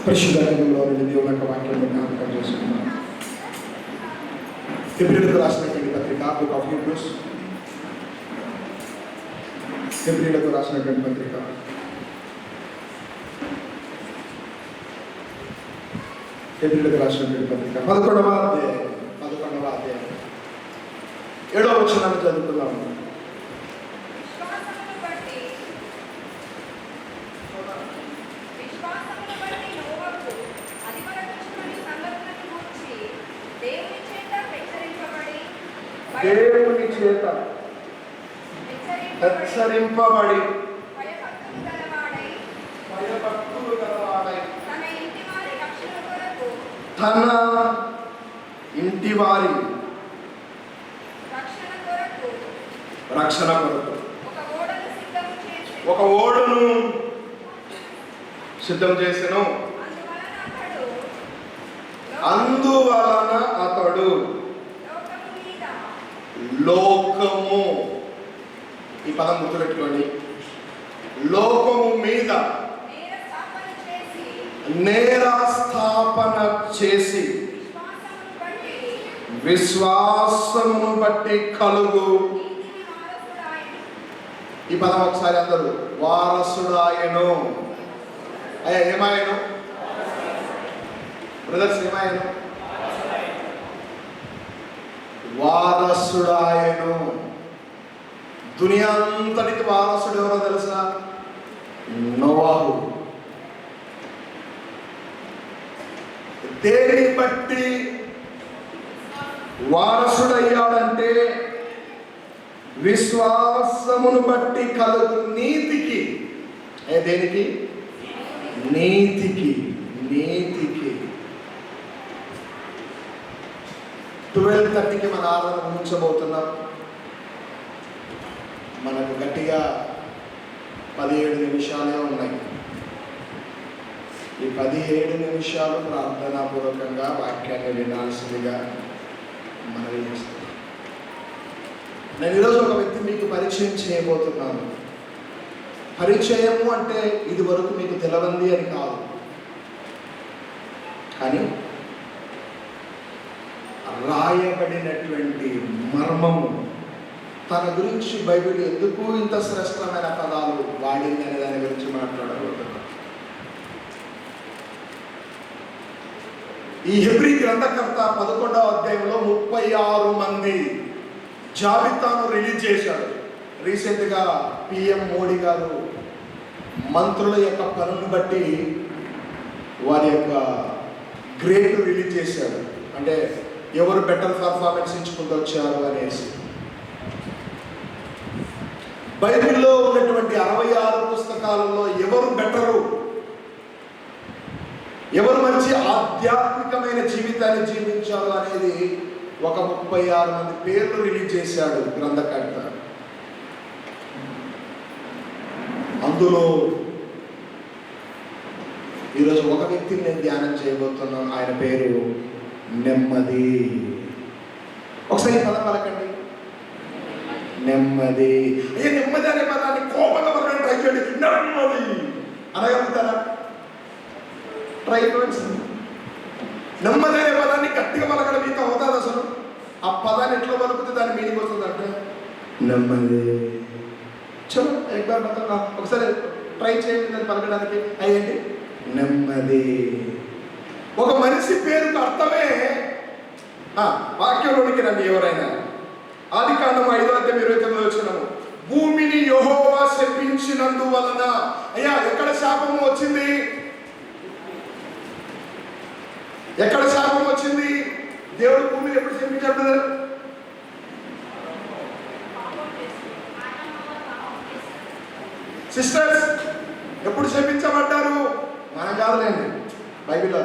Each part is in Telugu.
పరిశుద్ధ గ్రంథంలో నుండి దేవుని యొక్క వాక్యాన్ని జ్ఞాపకం చేసుకున్నాం. హెబ్రీయులకు రాసినటువంటి పత్రిక బుక్ ఆఫ్ హీబ్రూస్, హెబ్రీయులకు రాసినటువంటి పత్రిక హెబ్రీయులకు రాసినటువంటి పత్రిక 11వ అధ్యాయం 7వ వచనాన్ని చదువుతున్నాము. దేవుని చేత హెచ్చరింపబడి భయభక్తులు గలవాడై తన ఇంటి వారి రక్షణ కొరకు ఒక ఓడను సిద్ధం చేసెను. అందువలన అతడు లోకము, ఈ పదం గుర్తుపెట్టుకోండి, లోకము మీద నేరస్థాపన చేసి విశ్వాసమును బట్టి కలుగు, ఈ పదం ఒకసారి అందరూ, వారసుడాయను. అయ్యా ఏమాయను బ్రదర్స్, ఏమాయను? వారసుడాయను. దునియా అంతటికి వారసుడు ఎవరో తెలుసా? నోవాహు. దేని బట్టి వారసుడయ్యాడంటే విశ్వాసమును బట్టి కలుగు నీతికి. దేనికి? నీతికి. నీతికి 12:30కి మన ఆరాధన ముగించబోతున్నాం. మనకు గట్టిగా 17 నిమిషాలే ఉన్నాయి. ఈ 17 నిమిషాలు ప్రార్థనాపూర్వకంగా వాక్యాన్ని వినాల్సిందిగా మనవి చేస్తున్నాను. నేను ఈరోజు ఒక వ్యక్తి మీకు పరిచయం చేయబోతున్నాను. పరిచయము అంటే ఇది వరకు మీకు తెలవంది అని కాదు, కానీ రాయబడినటువంటి మర్మము, తన గురించి బైబిల్ ఎందుకు ఇంత శ్రేష్టమైన పదాలు వాడింది అనే దాని గురించి మాట్లాడబోతున్నాను. ఈ హెబ్రీ గ్రంథకర్త 11వ అధ్యాయంలో 36 మంది జాబితాను రిలీజ్ చేశాడు. రీసెంట్గా పిఎం మోడీ గారు మంత్రుల యొక్క పనులను బట్టి వారి యొక్క గ్రేడ్ రిలీజ్ చేశాడు. అంటే ఎవరు బెటర్ పర్ఫార్మెన్స్ ఇచ్చుకుంటూ వచ్చారు అనేసి. బైబిల్లో ఉన్నటువంటి 66 పుస్తకాలలో ఎవరు బెటరు, ఎవరు మంచి ఆధ్యాత్మికమైన జీవితాన్ని జీవించారు అనేది ఒక 36 మంది పేర్లు రిలీజ్ చేశాడు గ్రంథకర్త. అందులో ఈరోజు ఒక వ్యక్తిని నేను ధ్యానం చేయబోతున్నాను. ఆయన పేరు నెమ్మది. ఒకసారి పదం పలకండి, నెమ్మది. అయ్యే నెమ్మది అనే పదాన్ని కోపంగా పలకండి, ట్రై చేయండి. నెమ్మది అనగలుగుతారా? ట్రై చేయండి. నెమ్మది అనే పదాన్ని గట్టిగా పలకడం మీతో అవుతుంది. అసలు ఆ పదాన్ని ఎట్లా పలుకుతే దాని మీనింగ్ వస్తుంది అంటే నెమ్మది. చలో ఒకసారి ట్రై చేయండి దాన్ని పలకడానికి. అయ్యండి నెమ్మది. ఒక మనిషి పేరుకు అర్థమే. వాక్యంలోనికి రండి ఎవరైనా. ఆదికాండం 5వ అధ్యాయం 29వ వచనం, భూమిని యెహోవా శపించినందువలన. అయ్యా ఎక్కడ శాపము వచ్చింది? ఎక్కడ శాపం వచ్చింది? దేవుడు భూమిని ఎప్పుడు శపించాడు? సిస్టర్స్ ఎప్పుడు శపించబడ్డారు? మనం కాదులేండి, బైబిల్లో.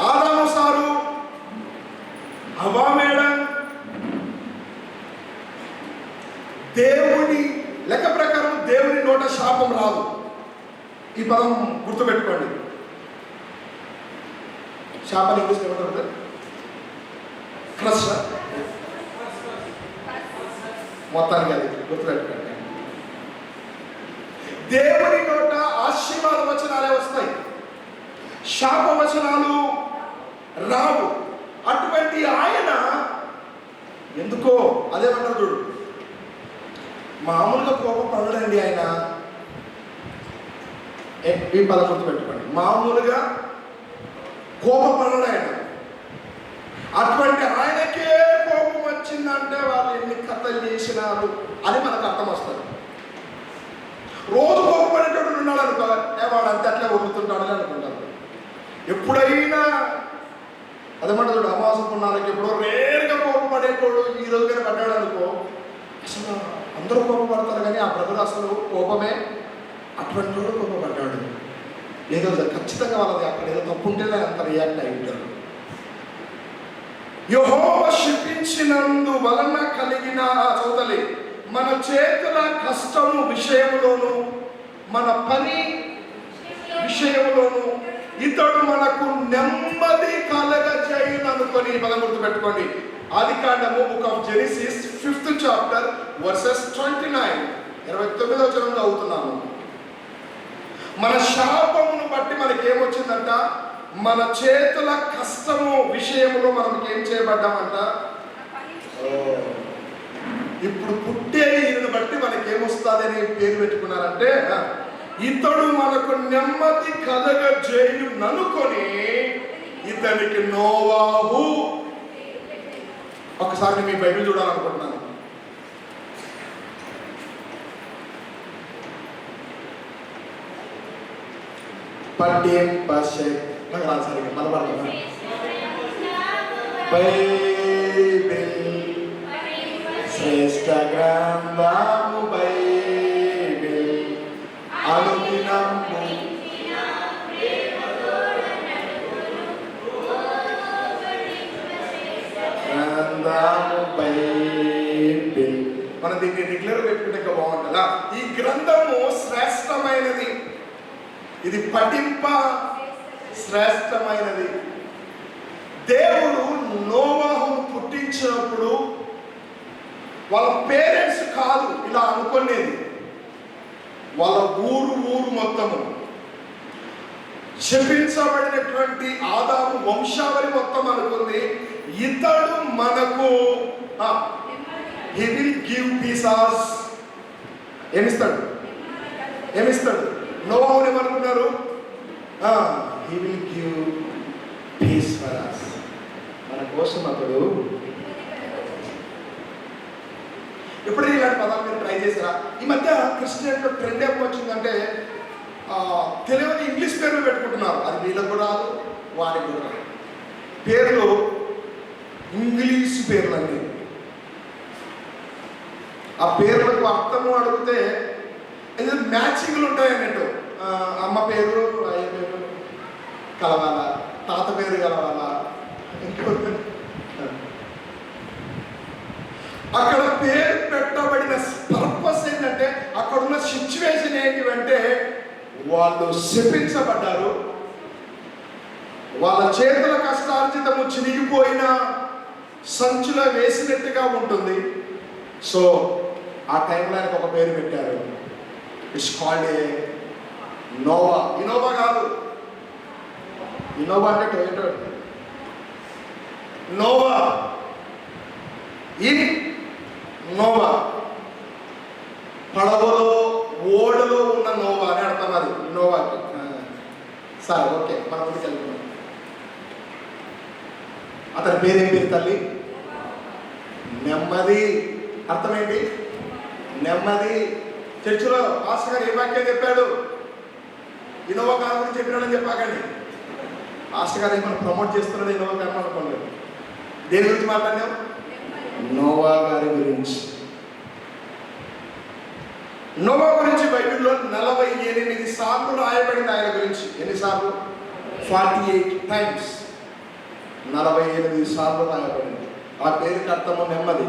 ఆదాము సారు, హవ్వ మేడం. దేవుని లెక్క ప్రకారం దేవుని నోట శాపం రాదు. ఈ పదం గుర్తుపెట్టుకోండి. శాపం ఇంగ్లీష్ ఏమంటారు? క్రష్. మొత్తానికి అది గుర్తుపెట్టుకోండి. దేవుని నోట వచనాలే వస్తాయి, శాపవచనాలు రావు. అటువంటి ఆయన ఎందుకో అదేమన్నారు చూడు, మామూలుగా కోపపడడండి ఆయన. ఈ పదం గుర్తుపెట్టుకోండి, మామూలుగా కోపపడడు ఆయన. అటువంటి ఆయనకే కోపం వచ్చిందంటే వాళ్ళు ఎన్ని కథలు చేసినారు అని మనకు అర్థం వస్తుంది. రోజు కోపపడేటప్పుడు ఉన్నాడు అనుకో, వాడు అంతే అట్లా వదులుతుంటాడని అనుకుంటారు. ఎప్పుడైనా అదేమంటే చూడు, అమావాస్య పుణ్యాలకి ఎప్పుడో రేరుగా కోపపడేటోడు ఈ రోజు కానీ పడ్డాడు అనుకో, అసలు అందరూ కోపపడతారు కానీ ఆ బ్రదర్ అసలు కోపమే, అటువంటి వాడు కోపపడ్డాడు. ఏదో ఖచ్చితంగా వాళ్ళది అక్కడ ఏదో తప్పు ఉంటేనే అంత రియాక్ట్ అయి ఉంటారు. యెహోవా శపించినందు వలన కలిగిన చౌతలి మన చేతుల కష్టము విషయంలోను, మన పని విషయంలోను ఇతడు మనకు నెమ్మది కలగజేయుననుకొని పదం గుర్తుపెట్టుకోండి. ఆదికాండము book of Genesis 5th chapter versus 29, 29వ వచనంలో అవుతున్నాను. మన శాపమును బట్టి మనకి ఏమొచ్చిందంట, మన చేతుల కష్టము విషయంలో మనం ఏం చేయబడ్డామంట. ఇప్పుడు పుట్టే ఈయనను బట్టి మనకి ఏమొస్తుంది అని పేరు పెట్టుకున్నారంటే, ఇతడు మనకు నెమ్మది కలగజేయుననుకొని ఇతనికి నోవాహు. ఒకసారి మీ బైబిల్ చూడాలనుకుంటున్నాను. రాసారి మలబాడు బైబిల్ శ్రేష్ఠ గ్రంథము బైబిల్ అనుదినము గ్రంథము బైబిల్. మనం దీన్ని రెగ్యులర్ పెట్టుకుంటే ఇంకా బాగుంటుందా? ఈ గ్రంథము శ్రేష్టమైనది, ఇది పఠింప శ్రేష్టమైనది. దేవుడు నోవాహును పుట్టించినప్పుడు వాళ్ళ పేరెంట్స్ కాదు ఇలా అనుకునేది, వాళ్ళ ఊరు మొత్తము శపించబడినటువంటి ఆదాము వంశావళి మొత్తం అనుకుంది. ఇతడు మనకు he will give peace. ఏమిస్తాడు? నోవాహుని ఏమనుకున్నారు? he will give peace for us. మన కోసం అతడు. ఎప్పుడు ఇలాంటి పదాలు మీరు ట్రై చేశారా? ఈ మధ్య క్రిస్టియన్లో ట్రెండ్ ఏమొచ్చిందంటే తెలియని ఇంగ్లీష్ పేర్లు పెట్టుకుంటున్నారు. అది వీళ్ళకు కూడా రాదు, వారికి కూడా రాదు. పేర్లు ఇంగ్లీష్ పేర్లు అన్నీ. ఆ పేర్లకు అర్థము అడిగితే ఏదో మ్యాచింగ్లు ఉంటాయి అన్నట్టు. అమ్మ పేరు అయ్య పేరు కలవాలా, తాత పేరు కలవాలా, అక్కడ పేరు పెట్టబడిన పర్పస్ ఏంటంటే అక్కడున్న సిచ్యువేషన్ ఏంటివంటే వాళ్ళు శపించబడ్డారు, వాళ్ళ చేతుల కష్టార్జితము చినిగిపోయిన సంచులో వేసినట్టుగా ఉంటుంది. సో ఆ టైంలో ఆయనకు ఒక పేరు పెట్టారు, it's called a Nova. Innova కాదు, ఇనోవా అంటే టొయోటో. నోవా, ఇన్ నోవా, పడవలో ఓడలో ఉన్న నోవా అని అర్థం. అది నోవాకి. సరే, ఓకే, మన ముందుకు వెళ్తున్నాం. అతని పేరేం పేరు తల్లి? నెమ్మది. అర్థమేంటి? నెమ్మది. చర్చిలో మాస్టర్ గారు ఏ వాక్యం చెప్పాడు? ఇనోవా కార్ గురించి చెప్పినాడని చెప్పాకండి. మాస్టర్ గారు ఏమైనా ప్రమోట్ చేస్తున్నాడు ఇనోవా కార్ అనుకోండి. దేని గురించి మాట్లాడినాం? నోవా గారి గురించి. నోవా గురించి బైబిల్లో 48 సార్లు రాయబడింది ఆయన గురించి. ఎన్నిసార్లు? 48 times. 48 సార్లు రాయబడింది. ఆ పేరుకి అర్థము నెమ్మది.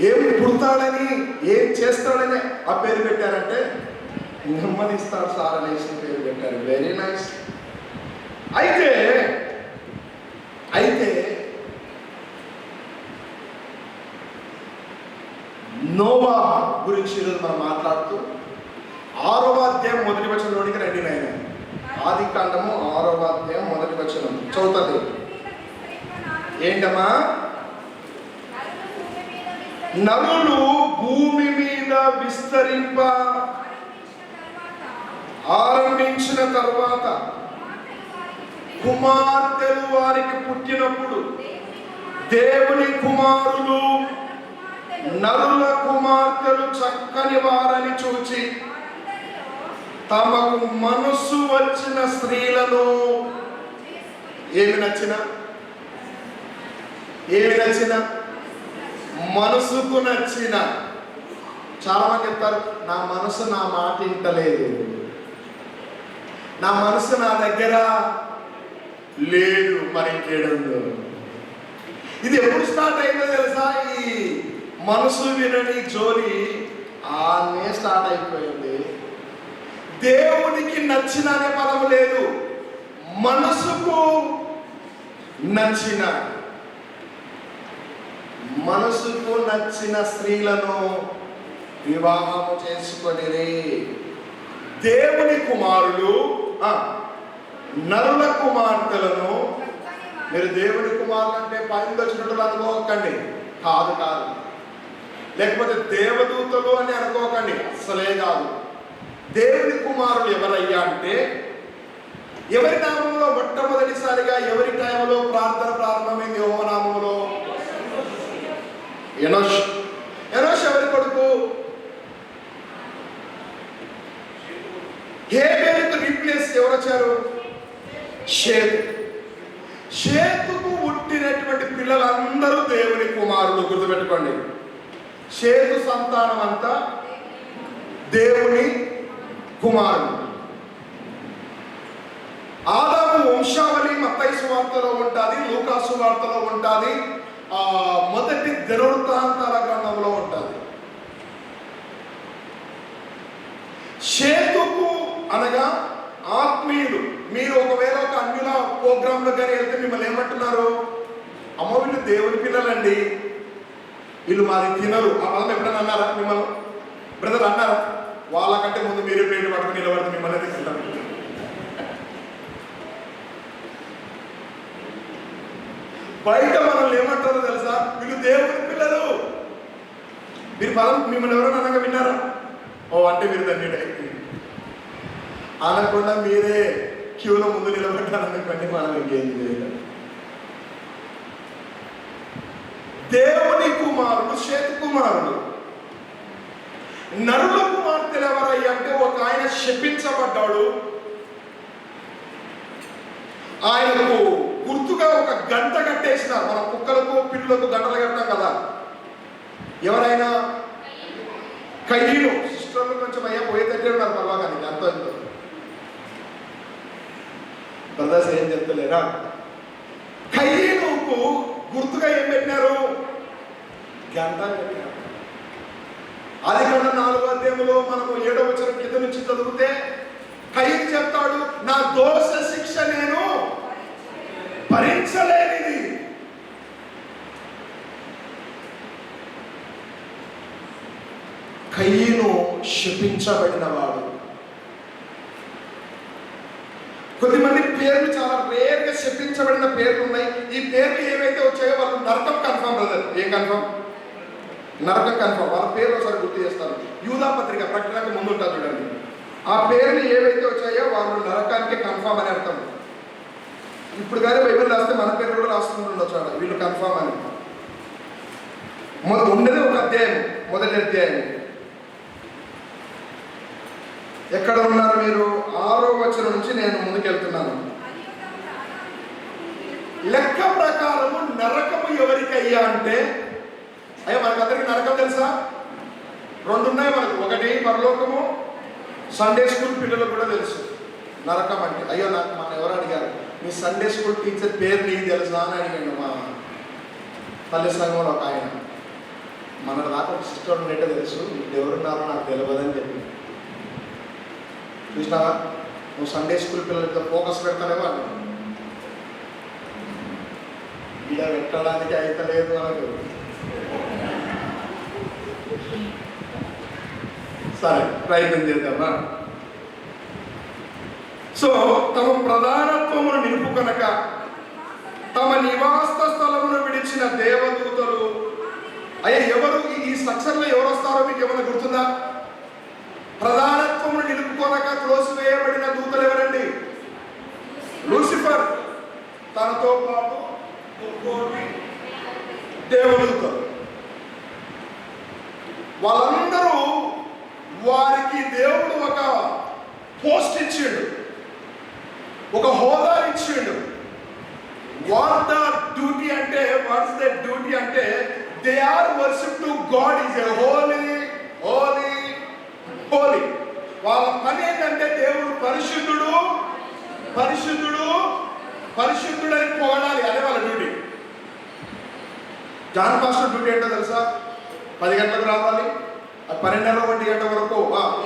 ఏం పుడతాడని, ఏం చేస్తాడని ఆ పేరు పెట్టారంటే నెమ్మదిస్తాడు సార్ అనేసి పేరు పెట్టారు. Very nice. అయితే నోవా గురించి ఈరోజు మనం మాట్లాడుతూ 6వ అధ్యాయం మొదటి వచనంలోనికి రండి నాయన. ఆది కాండము 6వ అధ్యాయం మొదటి వచనం చదువుతుంది. ఏంటమ్మా? నరులు భూమి మీద విస్తరింప ఆరంభించిన తర్వాత కుమార్తెలు వారికి పుట్టినప్పుడు దేవుని కుమారులు నరుల కుమార్తెలు చక్కని వారని చూచి తమకు మనస్సు వచ్చిన స్త్రీలను ఏమి నచ్చిన మనసుకు నచ్చిన. చాలా మంది చెప్తారు, నా మనసు నా మాట వింటలేదు, నా మనసు నా దగ్గర లేదు. మరి ఇంకేడంలో ఇది ఎప్పుడు స్టార్ట్ అయిందో తెలుసా? ఈ మనసు వినని జోలి ఆనే స్టార్ట్ అయిపోయింది. దేవునికి నచ్చిన అనే పదం లేదు, మనసుకు నచ్చిన స్త్రీలను వివాహము చేసుకొనిరి. దేవుని కుమారులు నరుల కుమార్తెలను. మీరు దేవుని కుమారులు అంటే పైన వచ్చినట్టు అనుకోకండి, కాదు. లేకపోతే దేవదూతలు అని అనుకోకండి, అసలే కాదు. దేవుని కుమారులు ఎవరయ్యా అంటే, ఎవరి నామంలో మొట్టమొదటిసారిగా ఎవరి టైంలో ప్రార్థన ప్రారంభమైంది? యెహోవా నామంలో. ఎనోష్ ఎవరి కొడుకు? హేబెలుకు రీప్లేస్ ఎవరు వచ్చారు? షేతుకు పుట్టినటువంటి పిల్లలందరూ దేవుని కుమారులు. గుర్తుపెట్టుకోండి, షేతు సంతానం అంతా దేవుని కుమారుడు. ఆదాము వంశావళి మత్తయి సువార్తలో ఉంటుంది, లూకా సువార్తలో ఉంటుంది, మొదటి దినవృత్తాంతాల గ్రంథంలో ఉంటుంది. షేతుకు అనగా ఆత్మీయులు. మీరు ఒకవేళ ఒక అన్యుల ప్రోగ్రాంలో కానీ వెళ్తే మిమ్మల్ని ఏమంటున్నారు? అమ్మ వీళ్ళు దేవుని పిల్లలండి, వీళ్ళు మాది తినరు. ఆ పదం ఎప్పుడైనా అన్నారా మిమ్మల్ని? బ్రదర్ అన్నారా? వాళ్ళకంటే ముందు మీరే ప్లేట్ పట్టుకుని నిలబడితే మిమ్మల్ని తింటారు. బయట మనల్ని ఏమంటారో తెలుసా? వీళ్ళు దేవుని పిల్లలు. మీరు పదం మిమ్మల్ని ఎవరైనా అనగా విన్నారా? ఓ అంటే మీరు దాన్ని అనకుండా మీరే క్యూలో ముందు నిలబడ్డారనుకోండి, మనం ఇంకేం చేయలేదు. దేవుని కుమారుడు షేతు కుమారుడు. నరుల కుమార్తెలు ఎవరయ్యా అంటే, ఒక ఆయన శపించబడ్డాడు. ఆయనకు గుర్తుగా ఒక గంట కట్టేసినారు. మన కుక్కలకు పిల్లులకు గంటలు కడతాం కదా. ఎవరైనా కయ్యను సిస్టర్లు కొంచెం అయ్యా పోయే దగ్గర ఉన్నారు పర్వాగానికి అంత ఎంతో బ్రదర్స్ ఏం చెప్తలేరా? కయ్యనుకు గుర్తుగా ఏం పెట్టినారు? గంట పెట్టినారు. అది కూడా 4వ అధ్యాయంలో మనము 7వ వచనం కింద నుంచి చదివితే కయ్యను చెప్తాడు, నా దోష శిక్ష నేను భరించలేనిది. కయ్యను శపించబడినవాడు. కొద్దిమంది పేర్లు చాలా రేర్గా శపించబడిన పేర్లు ఉన్నాయి. ఈ పేర్లు ఏవైతే వచ్చాయో వాళ్ళు నరకం కన్ఫర్మ్ బ్రదర్. ఏం కన్ఫర్మ్? నరకం కన్ఫర్మ్. వాళ్ళ పేర్లు ఒకసారి గుర్తు చేస్తారు. యూదా పత్రిక ప్రకటనకు ముందు ఉంటుంది చూడండి. ఆ పేర్లు ఏవైతే వచ్చాయో వాళ్ళు నరకానికి కన్ఫర్మ్ అని అర్థం. ఇప్పుడు కానీ బైబిల్ రాస్తే మన పేరు కూడా రాస్తుండొచ్చు, వీళ్ళు కన్ఫర్మ్ అని. ఉండేది ఒక అధ్యాయం, మొదటి అధ్యాయం. ఎక్కడ ఉన్నారు మీరు? 6వ వచనం నుంచి నేను ముందుకెళ్తున్నాను. లెక్క ప్రకారము నరకము ఎవరికయ్యా అంటే, అయ్యా మనకందరికి నరకం తెలుసా? 2 ఉన్నాయి మనకు. ఒకటి పరలోకము, సండే స్కూల్ పిల్లలకు కూడా తెలుసు నరకం అంటే. అయ్యో నాకు మన ఎవరు అడిగారు, మీ సండే స్కూల్ టీచర్ పేరు నీకు తెలుసా అని అడిగాడు మా తల్లి సంఘంలో ఒక ఆయన. మన దాకా ఒక సిస్టర్ ఉన్నట్టే తెలుసు, మీకు ఎవరున్నారో నాకు తెలియదని చెప్పి. చూసినావా, నువ్వు సండే స్కూల్ పిల్లలతో ఫోకస్ పెడతానేమో అని. ఇలా పెట్టడానికి అయితే లేదు మనకు. సరే, ప్రయత్నం చేద్దామా? సో తమ ప్రధానత్వమును నిలుపు కనుక తమ నివాస స్థలమును విడిచిన దేవదూతలు. అయ్యా, ఎవరు ఈ స్ట్రక్చర్లో ఎవరు వస్తారో మీకు ఏమైనా గుర్తుందా? ప్రధానత్వమును నిలుపుకొనక త్రోసివేయబడిన దూతలు ఎవరండి? లూసిఫర్, తనతో పాటు దేవదూతలు. వాళ్ళందరూ వారికి దేవుడు ఒక పోస్ట్ ఇచ్చిండు, ఒక హోదా ఇచ్చిండు. వాట్ ద డ్యూటీ అంటే, వాట్స్ ద డ్యూటీ అంటే, they are worship to God is a holy holy holy. వాళ్ళ పని ఏంటంటే దేవుడు పరిశుద్ధుడు పరిశుద్ధుడు పరిశుద్ధుడని పొగడాలి, అదే వాళ్ళ డ్యూటీ. జాన్ పాస్టర్ డ్యూటీ ఏంటో తెలుసా? 10 గంటలకు రావాలి, 12:30 1 గంట వరకు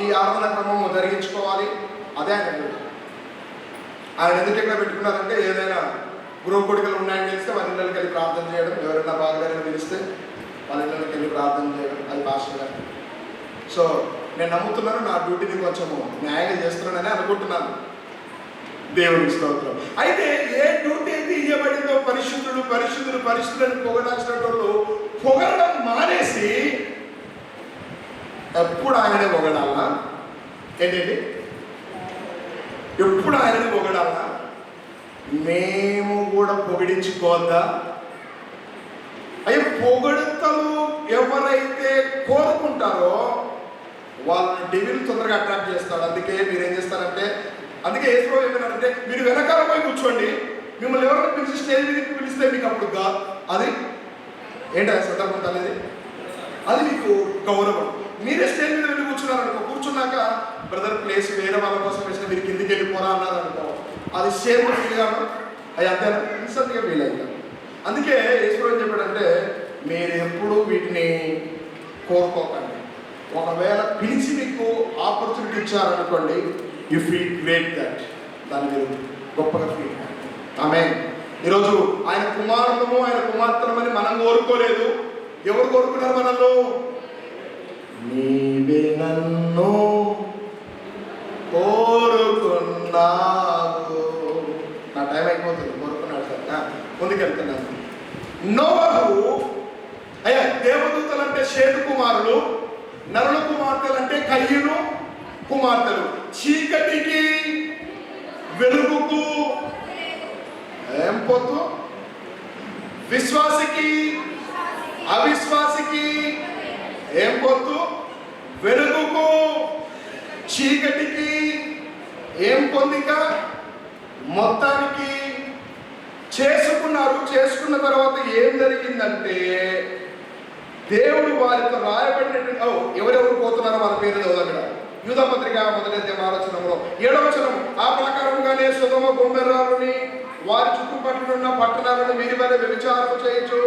ఈ ఆరాధన క్రమం జరిగించుకోవాలి. అదే ఆయన డ్యూటీ. ఆయన ఎందుకు ఎక్కడ పెట్టుకున్నారంటే, ఏదైనా గృహ కొడుకులు ఉన్నాయని తెలిస్తే వాళ్ళ ఇళ్ళకి వెళ్ళి ప్రార్థన చేయడం, ఎవరైనా బాగాలేదని తెలిస్తే వాళ్ళ ఇళ్ళకి వెళ్ళి ప్రార్థన చేయడం, అది పాస్టర్ గారు. సో నేను నమ్ముతున్నాను, నా డ్యూటీని కొంచెము న్యాయంగా చేస్తున్నానని అనుకుంటున్నాను. దేవునికి స్తోత్రం. అయితే ఏ డ్యూటీ అయితే ఇవ్వబడిందో, పరిశుద్ధుడు పరిశుద్ధుడు పరిశుద్ధులని పొగడాల్సిన వాళ్ళు పొగడడం మానేసి ఎప్పుడు ఆయననే పొగడాలా? ఏంటండి, ఎప్పుడు ఆయననే పొగడాలా? మేము కూడా పొగిడించుకోవద్దా? అయ్యే, పొగడతలు ఎవరైతే కోరుకుంటారో వాళ్ళని డెవిల్ తొందరగా అట్రాక్ట్ చేస్తాడు. అందుకే మీరేం చేస్తారంటే, అందుకే యేసు ఏమన్నారంటే, మీరు వెనకాల పోయి కూర్చోండి, మిమ్మల్ని ఎవరైనా పిలిచి స్టేజ్ మీదకి పిలిస్తే మీకు అప్పుడు అది ఏంటి సందర్భం అనేది, అది మీకు గౌరవం. మీరే స్టేజ్ మీద వెళ్ళి కూర్చున్నారనుకో, కూర్చున్నాక బ్రదర్ ప్లేస్ వేరే వాళ్ళ కోసం వేసిన మీరు కిందికి వెళ్ళిపోరా అన్నారనుకో, అది సేమ్ ఫీల్ కాదు, అది అంతేనా ఇన్సల్ట్గా ఫీల్ అవుతాం. అందుకే యేసు ఏం చెప్పాడంటే, మీరు ఎప్పుడూ వీటిని కోరుకోకండి. ఒకవేళ పిలిచి మీకు ఆపర్చునిటీ ఇచ్చారనుకోండి, యూ ఫీల్ గ్రేట్ దట్, దాన్ని మీరు గొప్పగా ఫీల్. ఆమేన్. ఈరోజు ఆయన కుమారులము ఆయన కుమార్తెలమని మనం కోరుకోలేదు. ఎవరు కోరుకున్నారు మనలో? నీవే నన్ను కోరుకున్నావు. నా టైం అయిపోతుంది, కోరుకున్నాడు సార్, ముందుకెళ్తున్నాను. నోవహు, అయ్యా, దేవదూతలు అంటే షేతు కుమారులు, నరుల కుమార్తెలు అంటే కయ్యూను కుమార్తెలు. చీకటికి వెలుగుకు ఏం పొత్తు? విశ్వాసికి అవిశ్వాసికి ఏం పొత్తు? వెలుగుకు చీకటికి ఏం పొందిక? మొత్తానికి చేసుకున్నారు. చేసుకున్న తర్వాత ఏం జరిగిందంటే, దేవుడు వారితో రాయబడినటువంటి ఎవరెవరు పోతున్నారో వాళ్ళ పేరు చదువుదా. యూదాపత్రిక 1వ అధ్యాయంలో 7వ వచనం, ఆ ప్రకారంగానే సొదొమ గొమొర్రాలోని వారి చుట్టుపక్కల ఉన్న పట్టణాలను వీరి వలె వ్యభిచారం చేయొచ్చు.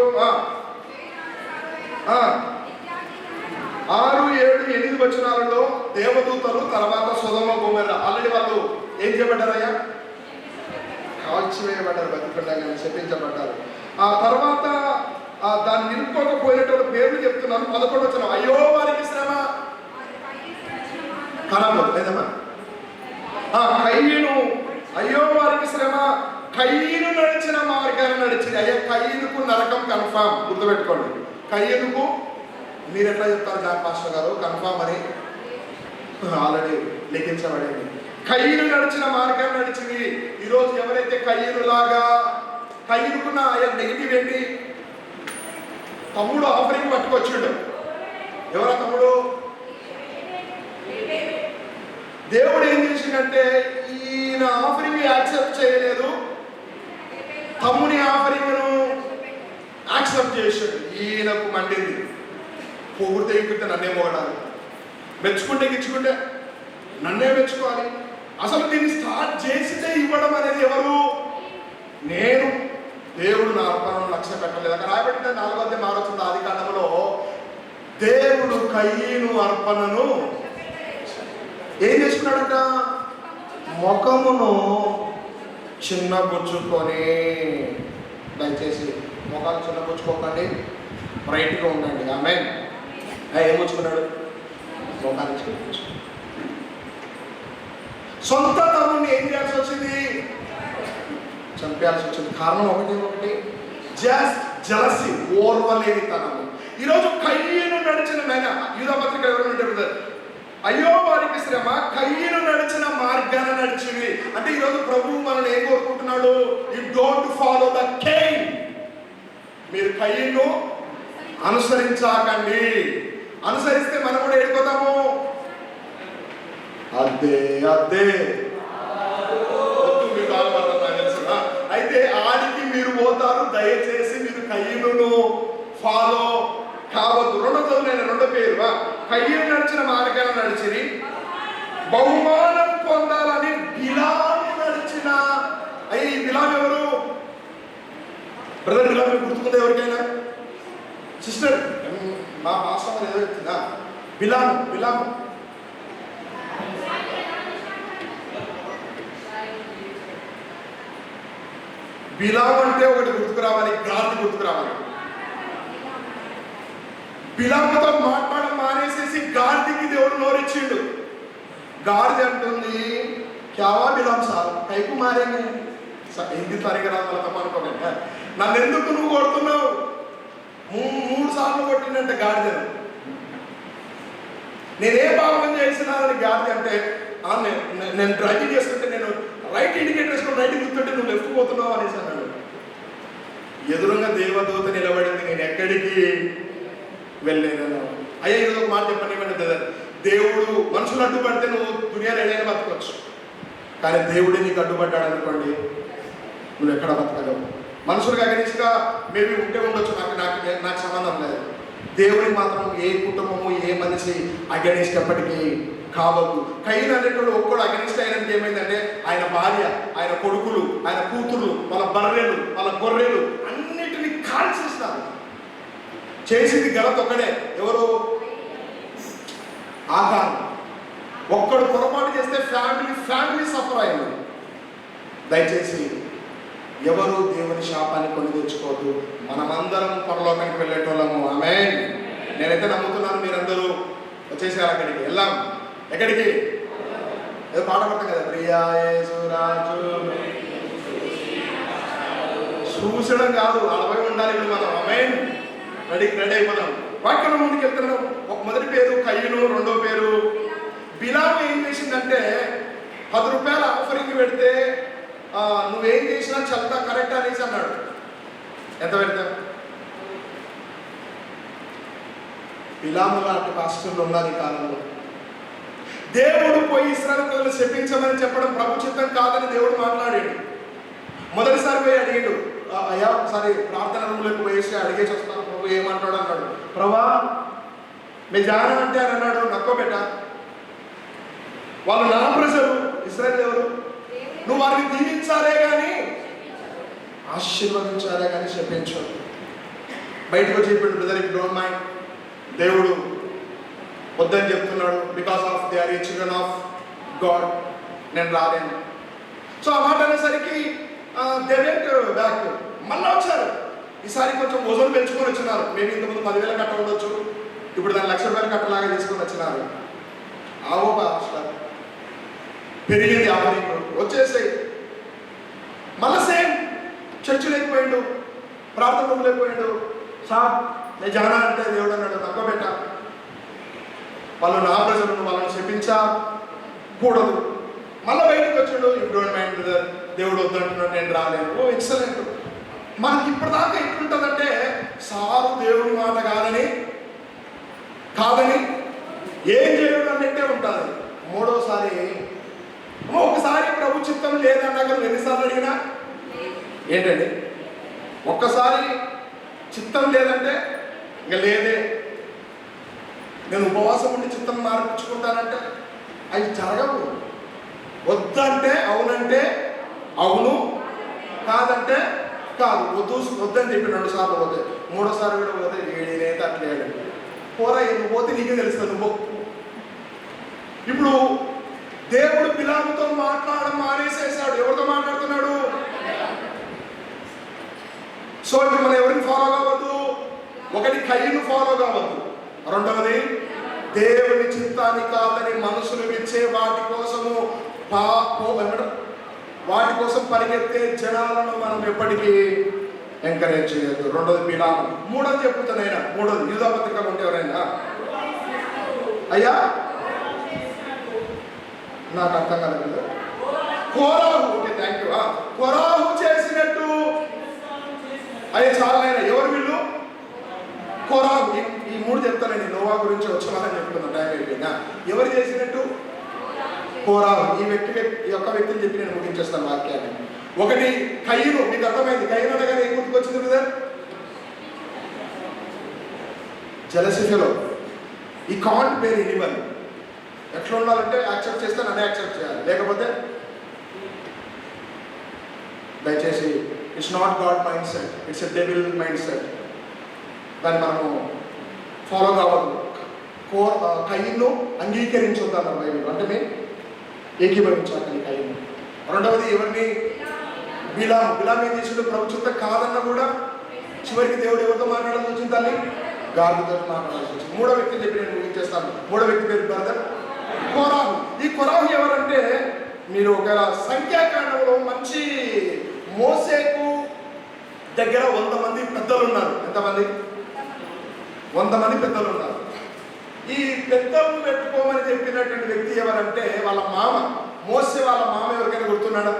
6, 7, 8 వచనాలలో దేవదూతలు, తర్వాత సొదొమ గొమొర్రా. ఆల్రెడీ వాళ్ళు ఏం చేయబడ్డారయ్యా? కాల్చివేయబడ్డారు, బతికుండగానే శపించబడ్డారు. ఆ తర్వాత దాన్ని నిలుపుకోకపోయినటువంటి పేర్లు చెప్తున్నాను. 11వ వచనం, అయ్యో వారికి శ్రమ. కనబోతుందమ్మా, కయ్యూను, అయ్యో వారికి శ్రమ. కయ్యూను నడిచిన మార్గాన్ని నడిచింది. అయ్యా, కయ్యూనుకు నరకం కన్ఫామ్, గుర్తుపెట్టుకోండి. కయ్యూనుకు మీరు ఎట్లా చెప్తారు జాన్ పాస్టర్ గారు? కన్ఫామ్ అని ఆల్రెడీ లిఖించబడింది. కయ్యూను నడిచిన మార్గాన్ని నడిచింది. ఈరోజు ఎవరైతే కయ్యూను లాగా, కయ్యూనుకున్న అయ్యా నెగిటివ్ ఏంటి? తమ్ముడు ఆఫరింగ్ పట్టుకొచ్చాడు. ఎవరా తమ్ముడు? దేవుడు ఏం చేసిందంటే, ఈయన ఆఫరింగ్ యాక్సెప్ట్ చేయలేదు, తమ్ముని ఆఫరింగ్ను యాక్సెప్ట్ చేశాడు. ఈయనకు మండింది. పొగిడితే ఇంకుంటే నన్నే పొగడాలి, మెచ్చుకుంటే గిచ్చుకుంటే నన్నే మెచ్చుకోవాలి. అసలు దీన్ని స్టార్ట్ చేసితే ఇవ్వడం అనేది ఎవరు? నేను. దేవుడు నా అర్పణను లక్ష్య పెట్టలేదు. అక్కడ రాయబడిన 4వ అధ్యాయం ఆదికాండంలో దేవుడు కయ్యూను అర్పణను ఏం చేసుకున్నాడంట? ముఖమును చిన్నబుచ్చుకొని. దయచేసి ముఖాలు చిన్నబుచ్చుకోకండి, బ్రైట్గా ఉండండి. ఆమేన్. ఏం పుచ్చుకున్నాడు? లోకానికి చూపించు. సొంత తమ్ముడిని ఏం చేయాల్సి వచ్చింది? చంపేయాల్సి వచ్చింది. కారణం ఒకటి జస్ట్ జలసి, ఓర్వలేనితనము. ఈరోజు కయ్యను నడిచిన యూదా పత్రిక ఎవరు అంటే అయ్యో వారికి శ్రమ, కయ్యను నడిచిన మార్గాన నడిచింది. అంటే ఈరోజు ప్రభువు మనల్ని ఏం కోరుకుంటున్నాడు? You don't follow the Cain. మీరు కయ్యను అనుసరించాకండి. అనుసరిస్తే మనం కూడా ఏడిపోతాము. అదే అయితే ఆడికి మీరు పోతారు. దయచేసి మీరు కయ్యను ఫాలో కావద్దు. రెండో పేరు కయ్యను నడిచిన మార్గాన్ని నడిచి బహుమానం పొందాలని బిలాము నడిచిన. అయ్యి బిలాము ఎవరు? బ్రదర్ బిలాము గుర్తుకుందా ఎవరికైనా? సిస్టర్ మా భాషలో ఏదో చెప్తుందా? బిలాము బిలాము అంటే ఒకటి గుర్తుకు రావాలి, గార్ది గుర్తుకు రావాలి. బిలాముతో మాట్లాడడం మానేసేసి గార్దికి దేవుడు నోరిచ్చిండు. గార్ది అంటుంది క్యావా బిలాం సార్ కైపు మారేండి హిందీ తరిగి రావాలతో అనుకోకండి. నన్ను ఎందుకు నువ్వు కొడుతున్నావు? 3 సార్లు కొట్టిందంటే గాడిదను. నేనే పాపం చేసినానని గాడిద అంటే నేను డ్రైవింగ్ చేస్తుంటే నేను రైట్ ఇండికేటర్ వేసుకుని రైట్ గుర్తుంటే నువ్వు లెఫ్ట్ పోతున్నావు అనేసి అన్నాడు. ఎదురుగా దేవదూత నిలబడింది. నేను ఎక్కడికి వెళ్ళలేను. అయ్యా ఈరోజు ఒక మాట చెప్పండి. దేవుడు మనుషులు అడ్డుపడితే నువ్వు దునియాలో ఏదైనా బతకవచ్చు, కానీ దేవుడే నీకు అడ్డుపడ్డాడు అనుకోండి, నువ్వు ఎక్కడ బతకలేవు. మనుషులకు అగనిస్ట్గా మేబీ ఉంటే ఉండొచ్చు, నాకు సంబంధం లేదు. దేవుడికి మాత్రం ఏ కుటుంబము ఏ మనిషి అగనిస్ట్ ఎప్పటికీ కావద్దు. కయ్యను అనేటువంటి ఒక్కడు అగనిస్ట్ అయినందుకు ఏమైందంటే ఆయన భార్య, ఆయన కొడుకులు, ఆయన కూతురు, వాళ్ళ బర్రెలు, వాళ్ళ గొర్రెలు అన్నిటినీ కాల్చేస్తారు. చేసింది గలత ఒక్కడే, ఎవరు? ఆకారం. ఒక్కడు పొరపాటు చేస్తే ఫ్యామిలీ సఫర్ అయింది. దయచేసి ఎవరు దేవుని శాపాన్ని కొని తెచ్చుకోవద్దు. మనమందరం పరలోకానికి వెళ్ళేటోళ్ళము. ఆమేన్. నేనైతే నమ్ముతున్నాను మీరందరూ వచ్చేసారు. అక్కడికి వెళ్ళాం. ఎక్కడికి? ఏదో పాట పడతాం కదా, ప్రియా యేసురాజు. చూసడం కాదు, అలవై ఉండాలి ఇప్పుడు మనం. ఆమేన్. రెడీ అయిపోదాం. వాక్యం ముందుకు వెళ్తున్నాం. మొదటి పేరు కయ్యను, రెండో పేరు బిలాము. ఏం చేసిందంటే 10 రూపాయల ఆఫరింగ్ పెడితే నువ్వేం చేసినా చెప్తా కరెక్ట్ అనేసి అన్నాడు. ఎంత పెడతా? బిలాము లాంటి పాస్టర్లు ఉన్నారు ఈ కాలంలో. దేవుడు పోయి ఇశ్రాయేలు ప్రజలను శపించమని చెప్పడం ప్రభు చిత్తం కాదని దేవుడు మాట్లాడాడు. మొదటిసారి పోయి అడిగాడు, అయ్యా ఒకసారి ప్రార్థన రూమ్లోకి పోయేసి అడిగేసి వస్తాను, ప్రభు ఏమంటాడు అన్నాడు. ప్రభా మీ జాన అంటే అని అన్నాడు. నక్కోబెట్ట వాళ్ళు నా ప్రజలు. ఇశ్రాయేలు ఎవరు? నువ్వు వారిని దీవించాలే కానీ ఆశీర్వదించాలే కానీ శపించు. బయటకు వచ్చి చెప్పాడు, బ్రదర్ ఇఫ్ డోంట్ మైండ్, దేవుడు వద్దని చెప్తున్నాడు. Because of they are a children of God, నేను రాలేను. సో ఆ మాట అనేసరికి దే వెంట్ బ్యాక్. మళ్ళీ వచ్చారు. ఈసారి కొంచెం వజన్ పెంచుకొని వచ్చినారు. మేబీ ఇంతకుముందు 10,000 కట్ట ఉండొచ్చు, ఇప్పుడు దాన్ని 1,00,000 రూపాయలు కట్టలాగా తీసుకొని వచ్చినారు. ఆవో పెరిగింది ఆఫరింగ్. వచ్చేసాయి. మళ్ళీ సేమ్ చర్చి లేకపోయిండు, ప్రార్థన రూమ్ లేకపోయిండు. సార్ నేను జానా అంటే దేవుడు అన్నాడు, నక్కబెట్ట వాళ్ళు నా ప్రజలను వాళ్ళని శపించకూడదు. మళ్ళీ బయటకు వచ్చాడు. ఇఫ్ డోంట్ మైండ్ బ్రదర్, దేవుడు వద్దంటున్నాడు, నేను రాలేను. ఓ ఎక్సలెంట్. మనకి ఇప్పటిదాకా ఎట్లుంటుందంటే సారు దేవుని మాట కాదని ఏం చేయడం అన్నట్టే ఉంటుంది. మూడోసారి ఒకసారి ప్రభు చిత్తం లేదన్నాక ఎన్నిసార్లు అడిగినా ఏంటండి? ఒక్కసారి చిత్తం లేదంటే ఇంకా లేదే. నేను ఉపవాసం ఉండి చిత్తం మార్పించుకుంటానంటే అవి జరగవు. వద్దంటే అవునంటే అవును, కాదంటే కాదు. వద్దని చెప్పి 2 సార్లు పోతే, 3వ సారి కూడా పోతే ఏడైతే అట్లేడు. పోరా నువ్వు పోతే నీకే తెలుస్తుంది. నువ్వు ఇప్పుడు దేవుడు బిలాముతో మాట్లాడడం మానేసేసాడు. ఎవరితో మాట్లాడుతున్నాడు? సో ఇప్పుడు మనం ఎవరిని ఫాలో కావద్దు? ఒకటి కయ్యను ఫాలో కావద్దు, రెండవది దేవుని చిత్తాన్ని కాదని మనుషులు ఇచ్చే వాటి కోసము వాటి కోసం పరిగెత్తే జనాలను మనం ఎప్పటికీ ఎంకరేజ్ చేయొద్దు. రెండోది బిలాము. మూడోది చెప్తున్నాయినా, మూడోది యూదాపత్రికలు ఉంటే ఎవరైనా అయ్యా నాకు అర్థం కాలేదు. కోరాహు, ఓకే థ్యాంక్ యూ. కోరాహు చేసినట్టు అయ్యే చాలైనా ఎవరు వీళ్ళు? కోరాహు. ఈ మూడు చెప్తానండి, నోవా గురించి వచ్చేవాళ్ళని చెప్తున్నా, టైం అయిపోయిందా. ఎవరు చేసినట్టు? కోరాహు. ఈ యొక్క వ్యక్తిని చెప్పి నేను ముగించేస్తాను వాక్యాన్ని. ఒకటి కయ్యను. మీకు అర్థమైంది కయ్యను అనగానే ఏం గుర్తుకొచ్చింది కదా? జలసిఫలో ఈ కాంట్ పేరు ఎనివల్. ఎట్లా ఉండాలంటే యాక్సెప్ట్ చేస్తే నన్ను యాక్సెప్ట్ చేయాలి, లేకపోతే దయచేసి it's not God mind set, it's a devil mind set. దాన్ని మనము ఫాలో కావద్దు. కయ్యను అంగీకరించొద్దన్నారు బైబిల్. అంటే మేము ఏకీభవించాలి కయ్యను. రెండవది ఎవరిని? బిలాము. బిలాము ఏం చేసాడు? ప్రభు చిత్తం కాదన్నా కూడా చివరికి దేవుడు ఎవరితో మాట్లాడాల్సి వచ్చింది? తల్లి గాడితో మాట్లాడాల్సి వచ్చింది. మూడో వ్యక్తిని చెప్పి నేను ముగించేస్తాను. మూడో వ్యక్తి పేరు బ్రదర్ కోరాహు. ఈ కోరాహు ఎవరంటే, మీరు ఒక సంఖ్యాకాండంలో మంచి మోసేకు దగ్గర 100 మంది పెద్దలు ఉన్నారు. ఎంతమంది? 100 మంది పెద్దలు ఉన్నారు. ఈ పెద్దలు పెట్టుకోమని చెప్పినటువంటి వ్యక్తి ఎవరంటే వాళ్ళ మామ. మోసే వాళ్ళ మామ ఎవరికైనా గుర్తున్నాడా?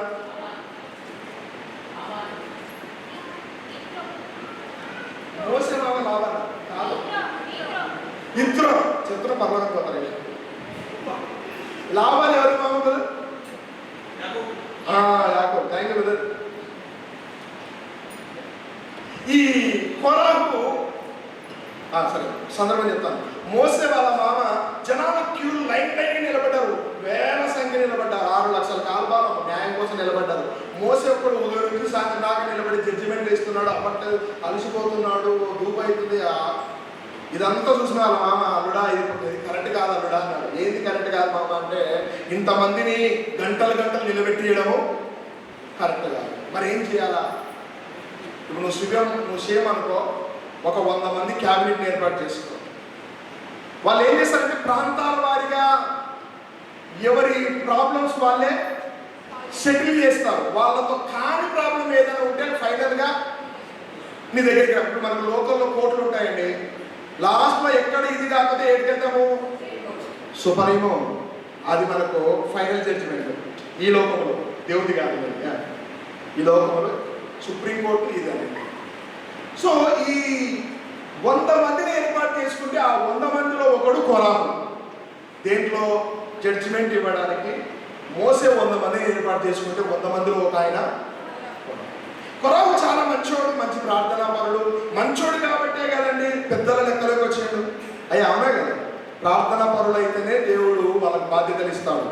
మోసే మామ లాభా కాదు, ఇత్రో చిత్రం పర్వాలేదు పోతారు. లాభాలు ఎవరి మామ కదా? యాకో. Thank you brother. ఈ కోరాహు సరే సందర్భం చెప్తాను. మోసే వాళ్ళ మామ జనాల క్యూలు లైన్ నిలబడ్డారు, వేల సంఖ్య నిలబడ్డారు. 6 లక్షల కాల్బాలు న్యాయం కోసం నిలబడ్డారు. మోసే ఒక్కడు ఉదయం నుంచి సాయంత్రం దాకా నిలబడి జడ్జిమెంట్ ఇస్తున్నాడు. అప్పట్లో అలసిపోతున్నాడు, దూపు అవుతుంది. ఇదంతా చూసిన వాళ్ళ మామ, అల్లుడా ఇది కరెక్ట్ కాదు అల్లుడా అన్నాడు. ఏది కరెక్ట్ కాదు మామ అంటే, ఇంతమందిని గంటలు నిలబెట్టియడము కరెక్ట్ కాదు. మరి ఏం చేయాలా? ఇప్పుడు నువ్వు సేమ్ అనుకో, ఒక 100 మంది క్యాబినెట్ని ఏర్పాటు చేసుకో. వాళ్ళు ఏం చేస్తారంటే ప్రాంతాల వారిగా ఎవరి ప్రాబ్లమ్స్ వాళ్ళే సెటిల్ చేస్తారు. వాళ్ళతో కాని ప్రాబ్లం ఏదైనా ఉంటే ఫైనల్గా నీ దగ్గరికి. ఇప్పుడు మనకు లోకల్లో కోర్టులు ఉంటాయండి. లాస్ట్లో ఎక్కడ ఇది కాకపోతే ఏడికెళ్తాము? సుప్రీమో. అది మనకు ఫైనల్ జడ్జిమెంట్ ఈ లోకంలో, దేవుడి కాదు. ఈ లోకంలో సుప్రీంకోర్టు ఇది అనేది. సో ఈ 100 మందిని ఏర్పాటు చేసుకుంటే ఆ 100 మందిలో ఒకడు కోరాహు. దేంట్లో? జడ్జిమెంట్ ఇవ్వడానికి. మోసే 100 మందిని ఏర్పాటు చేసుకుంటే 100 మందిలో ఒక ఆయన కోరాహు. చాలా మంచోడు, మంచి ప్రార్థనా పరుడు. మంచోడు కాబట్టే కదండి పెద్దల లెక్కలోకి వచ్చాడు. అయ్యి అవునా కదా? ప్రార్థనా పరులు అయితేనే దేవుడు వాళ్ళకి బాధ్యతలు ఇస్తాడు.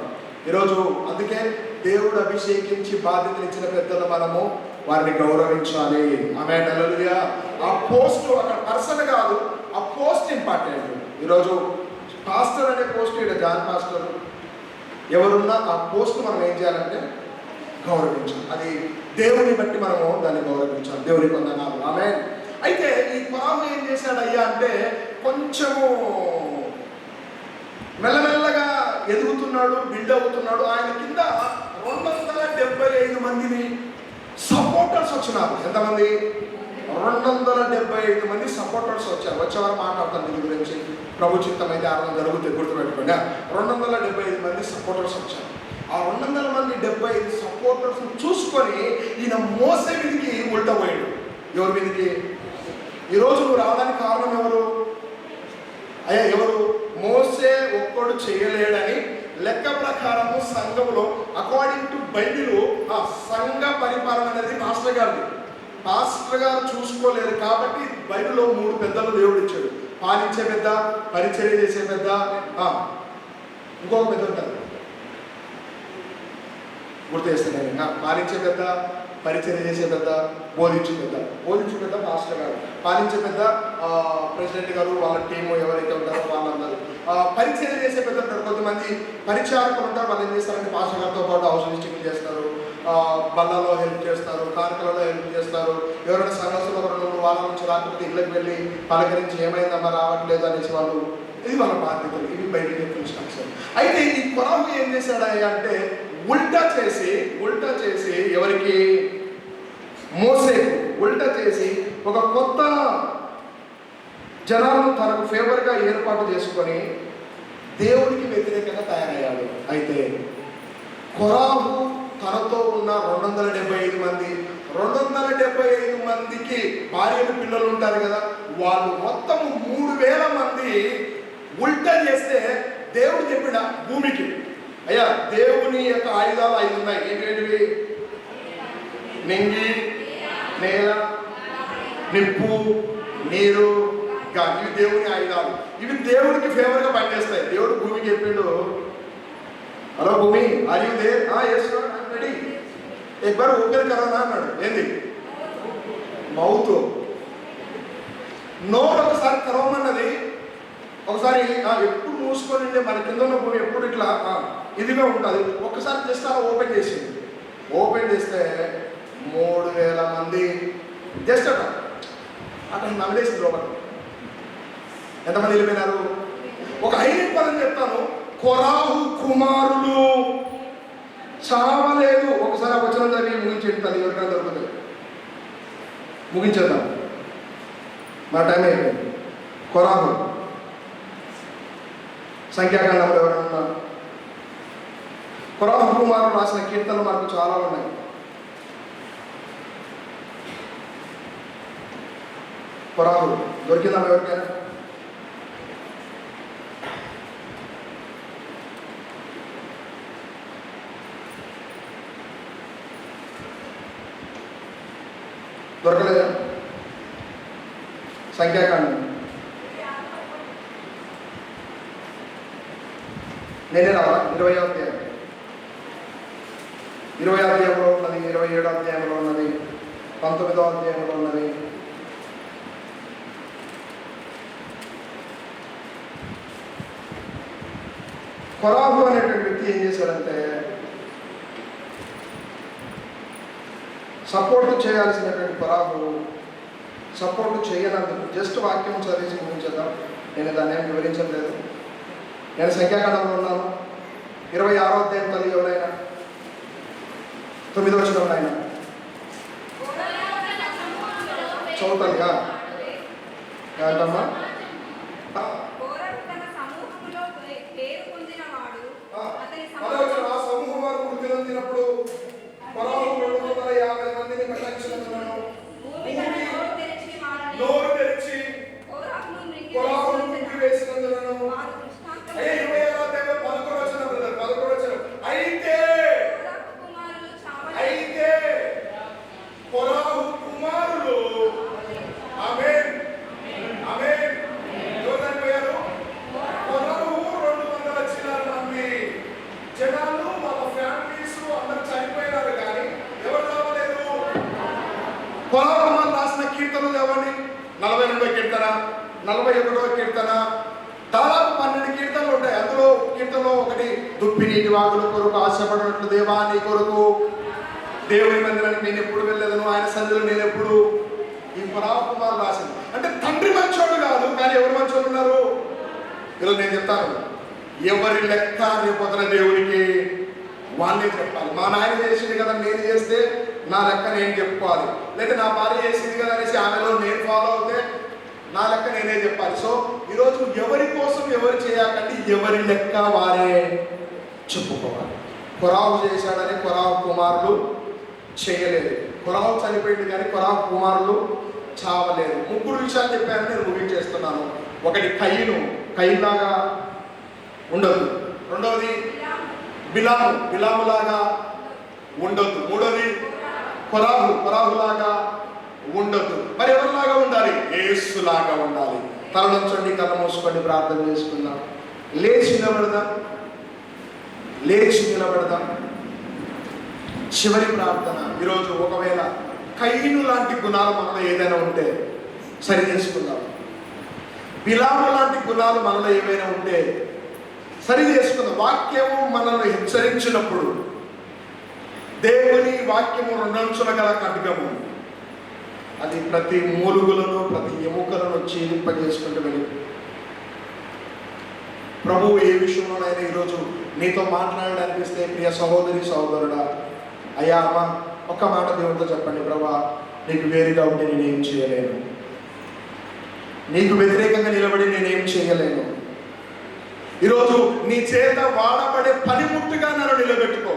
ఈరోజు అందుకే దేవుడు అభిషేకించి బాధ్యతలు ఇచ్చిన పెద్దలు మనము వారిని గౌరవించాలి. ఆమె హల్లెలూయా. ఆ పోస్ట్ అక్కడ పర్సన్ కాదు, ఆ పోస్ట్ ఇంపార్టెంట్. ఈరోజు పాస్టర్ అనే పోస్ట్, ఇక్కడ జాన్ పాస్టర్ ఎవరున్నా ఆ పోస్ట్ మనం ఏం చేయాలంటే గౌరవించాలి. అది దేవుని బట్టి మనము దాన్ని గౌరవించాలి. దేవుని వందనాలు. ఆమె. అయితే ఈ కోరాహు ఏం చేశాడు అయ్యా అంటే, కొంచెము మెల్లమెల్లగా ఎదుగుతున్నాడు, బిల్డ్ అవుతున్నాడు. ఆయన కింద 275 మందిని సపోర్టర్స్ వచ్చినారు. ఎంతమంది? 275 మంది సపోర్టర్స్ వచ్చారు. వచ్చేవారు మాట్లాడతాను దీని గురించి. ప్రభు చిత్తం అయితే ఆరంభం జరుగుతుంది, గుర్తుపెట్టుకోండి. 275 మంది సపోర్టర్స్ వచ్చారు. ఆ 275 సపోర్టర్స్ చూసుకొని ఈయన మోసే మీదకి ఉల్టపోయాడు. ఎవరి మీదకి? ఈరోజు నువ్వు రావడానికి కారణం ఎవరు? అయ్యా ఎవరు? మోసే ఒక్కడు చేయలేడని లెక్క ప్రకారము సంఘంలో అకార్డింగ్ టు బైబిల్ ఆ సంఘ పరిపాలన అనేది మాస్టర్ గారిది. పాస్టర్ గారు చూసుకోలేరు కాబట్టి బైబిల్లో 3 పెద్దలు దేవుడు ఇచ్చాడు. పాలించే పెద్ద, పరిచర్య చేసే పెద్ద, ఇంకొక పెద్ద ఉంటారు, గుర్తు చేస్తాను నేను. పాలించే పెద్ద, పరిచర్య చేసే పెద్ద, బోధించే పెద్ద పాస్టర్ గారు. పాలించే పెద్ద ప్రెసిడెంట్ గారు, వాళ్ళ టీము ఎవరైతే ఉంటారో వాళ్ళందరూ. పరిచర్య చేసే పెద్ద ఉంటారు. కొంతమంది పరిచారకులు ఉంటారు. వాళ్ళు ఏం చేస్తారంటే పాస్టర్ గారితో పాటు హౌస్ విజిటింగ్ చేస్తారు, బల్లలో హెల్ప్ చేస్తారు, కార్యక్రమాలలో హెల్ప్ చేస్తారు. ఎవరైనా సంఘస్థులు 2 వారాల నుంచి రాకపోతే ఇళ్ళకి వెళ్ళి పలకరించి ఏమైందమ్మా రావట్లేదు అనేసి వాళ్ళు ఇది వాళ్ళ బాధ్యతలు. ఇవి బయటకు చెప్పిన ఇన్స్ట్రక్షన్. అయితే ఈ కొరాహు ఏం చేశాడు అంటే ఉల్టా చేసి ఎవరికి? మోసేకు ఉల్టా చేసి ఒక కొత్త జనాలను తనకు ఫేవర్గా ఏర్పాటు చేసుకొని దేవుడికి వ్యతిరేకంగా తయారయ్యాడు. అయితే కొరాహు తనతో ఉన్న 275 మంది, 275 మందికి భార్యలు పిల్లలు ఉంటారు కదా, వాళ్ళు మొత్తం 3000 మంది ఉల్టా చేస్తే దేవుడు చెప్పిన భూమికి, అయ్యా దేవుని యొక్క ఆయుధాలు 5 ఉన్నాయి. ఏంటంటివి? నింగి, నేల, నిప్పు, నీరు, గాలి. ఇవి దేవుని ఆయుధాలు. ఇవి దేవుడికి ఫేవర్గా పనిచేస్తాయి. దేవుడు భూమికి చెప్పిండు, హలో భూమి, are you there? Yes ready, ఎక్ బార్ ఓపెన్ కరోనా అన్నాడు. ఏంది? మౌత్. నోరు ఒకసారి తెరవమన్నది, ఒకసారి ఎప్పుడు మూసుకొని ఉండే మన కింద ఉన్న భూమి ఎప్పుడు ఇట్లా ఇదిగా ఉంటుంది. ఒక్కసారి జస్ట్ అలా ఓపెన్ చేసింది. ఓపెన్ చేస్తే 3000 మంది జస్ట్ అక్కడ నమ్మలేసింది లోపల. ఎంతమంది వెళ్ళిపోయినారు? ఒక 5 పదం చెప్తాను. కొరాహు కుమారులు చావలేదు. ఒకసారి ఆ వచనం చదివి ముగించేది తల్లి, ఎవరికైనా దొరుకుతుంది. ముగించేద్దాం, మా టైం అయిపోయింది. కొరాహు సంఖ్యాకాండంలో ఎవరైనా ఉన్నారు? కొరాహు కుమారులు రాసిన కీర్తనలు మనకు చాలా ఉన్నాయి. కొరాహు దొరికిందా ఎవరికైనా? దొరకలేదా? సంఖ్యాకాండం నేనే రావా? 20వ అధ్యాయం, 20వ అధ్యాయంలో ఉన్నది, 27వ అధ్యాయంలో ఉన్నది, 19వ అధ్యాయంలో ఉన్నది. కొరాహు అనేటువంటి వ్యక్తి ఏం చేశాడంటే, సపోర్ట్ చేయాల్సినటువంటి కొరాహు సపోర్ట్ చేయనందుకు జస్ట్ వాక్యం చదివి ముగించేద్దాం. నేను దాన్ని ఏం వివరించలేదు. నేను సంఖ్యాకాండంలో ఉన్నాను. 26వ అధ్యాయం తల్లి ఎవరైనా 9వ వచనం ఆయన చదువుతానుగా ఏంటమ్మా? ఆ సమూహం వారు వృద్ధి నొందినప్పుడు కొరాహు 250 మందిని కటాక్షించినను నోరు తెరిచి కొరాహును మింగి వేసినందులను. 26వ అధ్యాయం 11వ వచనం బ్రదర్, 11వ వచనం. అయితే కొరాహు కుమారులు ఆమేన్ ఆమేన్ ఎవరు చనిపోయారు? కొరాహు 200 చిన్న మంది జనాలు, వాళ్ళ ఫ్యామిలీస్ అందరూ చనిపోయినారు, కానీ ఎవరు రావలేదు. కొరాహు కుమారులు రాసిన కీర్తనలు ఎవరిని? 42వ కీర్తన, 41వ కీర్తన, దాదాపు 12 కీర్తనలు ఉంటాయి. అందులో కీర్తనలో ఒకటి, దుప్పి నీటి వాగుల కొరకు ఆశపడినట్లు దేవా నీ కొరకు దేవుని మందిరానికి నేను ఎప్పుడు వెళ్ళలేదను, ఆయన సన్నిధిలో నేను ఎప్పుడు. ఈ కొరాహు కుమారులు రాసింది. అంటే తండ్రి మంచోడు కాదు, కానీ ఎవరు మంచోళ్ళు ఉన్నారు? ఈరోజు నేను చెప్తాను, ఎవరి లెక్క రేపొద్దున దేవునికి వాళ్ళే చెప్పాలి. మా నాయన చేసింది కదా, నేను చేస్తే నా లెక్క నేను చెప్పుకోవాలి. లేదా నా భార్య చేసింది కదా అనేసి ఆమెలో నేను ఫాలో అవుతే నా లెక్క నేనే చెప్పాలి. సో ఈరోజు ఎవరి కోసం ఎవరు చేయకండి, ఎవరి లెక్క వారే చెప్పుకోవాలి. కొరాహు చేశాడని కొరాహు కుమారులు చేయలేదు. కొరాహు చనిపోయింది కానీ కొరాహు కుమారులు చావలేదు. 3 విషయాలు చెప్పాను, నేను ముగించేస్తున్నాను. ఒకటి కయ్యిలాగా ఉండదు. రెండవది బిలాములాగా ఉండొద్దు. మూడవది కొరాహులాగా ఉండొద్దు. మరి ఎవరిలాగా ఉండాలి? యేసులాగా ఉండాలి. తలలోంచండి, కళ్ళ మూసుకొని ప్రార్థన చేసుకుందాం. లేచి నిలబడదాం. చివరి ప్రార్థన ఈరోజు. ఒకవేళ కయ్యిను లాంటి గుణాలు మనలో ఏదైనా ఉంటే సరి చేసుకుందాం. బిలాము లాంటి గుణాలు మనలో ఏవైనా ఉంటే సరి చేసుకుందాం. వాక్యము మనల్ని హెచ్చరించినప్పుడు, దేవుని వాక్యము 2 అంచుల గల ఖడ్గము, అది ప్రతి మూలుగులను ప్రతి ఎముకలను చీలింపజేసుకుంటూ వెళ్ళి ప్రభువు ఏ విషయంలోనైనా ఈరోజు నీతో మాట్లాడాలనిపిస్తే ప్రియ సహోదరి సహోదరుడా, అయ్యా అమ్మ, ఒక్క మాట దేవుడితో చెప్పండి, ప్రభా నీకు వేరుగా ఉంటే నేనేం చేయలేను, నీకు వ్యతిరేకంగా నిలబడి నేనేం చేయలేను. ఈరోజు నీ చేత వాడబడే పనిముట్టుగా నన్ను నిలబెట్టుకో.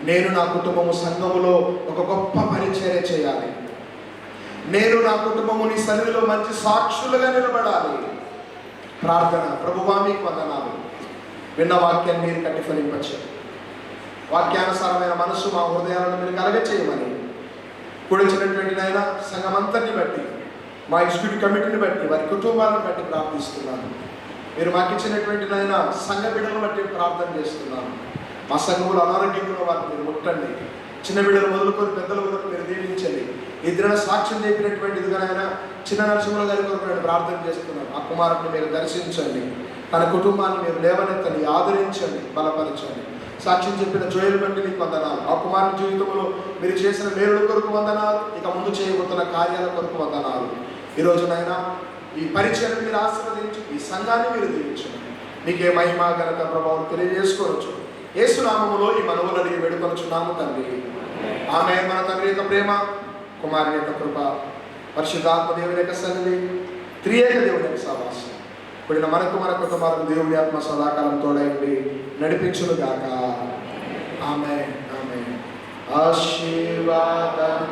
నేను నా కుటుంబము సంఘములో ఒక గొప్ప పరిచర్య చేయాలి. నేను నా కుటుంబము నీ సన్నిధిలో మంచి సాక్షులుగా నిలబడాలి. ప్రార్థన. ప్రభువా మీకు వందనాలు. విన్న వాక్యాన్ని మీరు కట్టి ఫలింపచేయండి. వాక్యానుసారమైన మనస్సు మా హృదయాలను మీరు కలగ చేయమని కూడిచినటువంటి నాయన సంఘమంతటిని బట్టి, మా ఎగ్జిక్యూటివ్ కమిటీని బట్టి, వారి కుటుంబాలను బట్టి ప్రార్థిస్తున్నాను. మీరు మాకు ఇచ్చినటువంటి నాయన సంఘ బిడ్డలను బట్టి ప్రార్థన చేస్తున్నాను. మా సంఘములు అనారోగ్యంలో వారిని మీరు ముట్టండి. చిన్న బిడ్డలు మొదలుకొని పెద్దల వరకు మీరు దీవించండి. ఇద్దరు సాక్ష్యం చెప్పినటువంటిదిగా ఆయన చిన్న నరసింహుల గారి కొరకు నేను ప్రార్థన చేస్తున్నాను. ఆ కుమారుడిని మీరు దర్శించండి, తన కుటుంబాన్ని మీరు లేవనెత్తండి, ఆదరించండి, బలపరచండి. సాక్ష్యం చెప్పిన జోయలు బట్టి మీకు వందనాలు. ఆ కుమారుని జీవితంలో మీరు చేసిన మేలుల కొరకు వందనాలు, ఇక ముందు చేయబోతున్న కార్యాల కొరకు వందనాలు. ఈరోజునైనా ఈ పరిచయం మీరు ఆశీర్వదించి, ఈ సంఘాన్ని మీరు దీవించండి. మీకే మహిమ ఘనత ప్రభావం తెలియజేసుకోవచ్చు. యేసు నామములో ఈ మనవులు అడిగి వేడుకొనుచున్నాము తండ్రి. ఆమె మన తండ్రి యొక్క ప్రేమ, కుమారుని యొక్క కృప, పరిశుద్ధాత్మ దేవుని యొక్క సన్నిధి, త్రియేక దేవుని యొక్క సహవాసం కూడిన మనకు మన కుటుంబాలకు దేవుని ఆత్మ సదాకాలం తోడైంది నడిపించును గాక. ఆమె ఆమె ఆశీర్వాదం